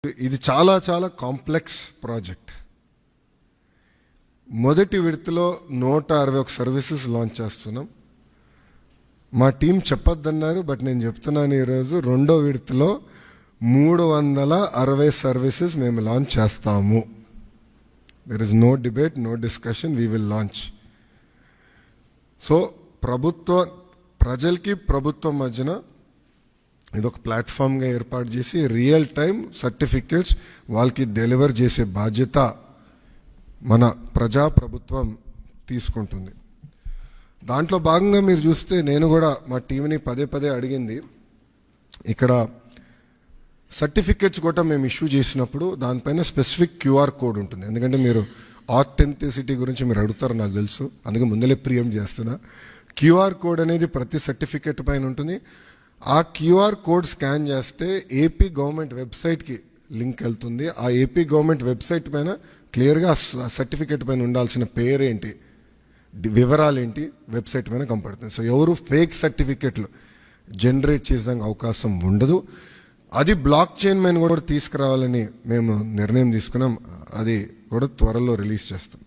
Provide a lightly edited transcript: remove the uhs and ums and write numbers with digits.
ఇది చాలా చాలా కాంప్లెక్స్ ప్రాజెక్ట్. మొదటి విడతలో 161 సర్వీసెస్ లాంచ్ చేస్తున్నాం. మా టీం చెప్పొద్దన్నారు, బట్ నేను చెప్తున్నాను ఈరోజు రెండో విడతలో 360 సర్వీసెస్ మేము లాంచ్ చేస్తాము. There is no debate, no discussion, we will launch. So ప్రజలకి ప్రభుత్వం మధ్యన ఇదొక ప్లాట్ఫామ్గా ఏర్పాటు చేసి రియల్ టైం సర్టిఫికెట్స్ వాళ్ళకి డెలివర్ చేసే బాధ్యత మన ప్రభుత్వం తీసుకుంటుంది. దాంట్లో భాగంగా మీరు చూస్తే నేను కూడా మా టీంని పదే అడిగింది, ఇక్కడ సర్టిఫికెట్స్ కూడా మేము ఇష్యూ చేసినప్పుడు దానిపైన స్పెసిఫిక్ క్యూఆర్ కోడ్ ఉంటుంది. ఎందుకంటే మీరు ఆథెంటిసిటీ గురించి మీరు అడుగుతారు, నాకు తెలుసు, అందుకే ముందలే ప్రియం చేస్తున్నా. క్యూఆర్ కోడ్ అనేది ప్రతి సర్టిఫికెట్ పైన ఉంటుంది. ఆ క్యూఆర్ కోడ్ స్కాన్ చేస్తే ఏపీ గవర్నమెంట్ వెబ్సైట్కి లింక్ వెళ్తుంది. ఆ ఏపీ గవర్నమెంట్ వెబ్సైట్ పైన క్లియర్గా సర్టిఫికెట్ పైన ఉండాల్సిన పేరేంటి, వివరాలు ఏంటి వెబ్సైట్ పైన కనపడుతుంది. సో ఎవరు ఫేక్ సర్టిఫికెట్లు జనరేట్ చేసేదానికి అవకాశం ఉండదు. అది బ్లాక్ చైన్ పైన కూడా తీసుకురావాలని మేము నిర్ణయం తీసుకున్నాం. అది కూడా త్వరలో రిలీజ్ చేస్తాం.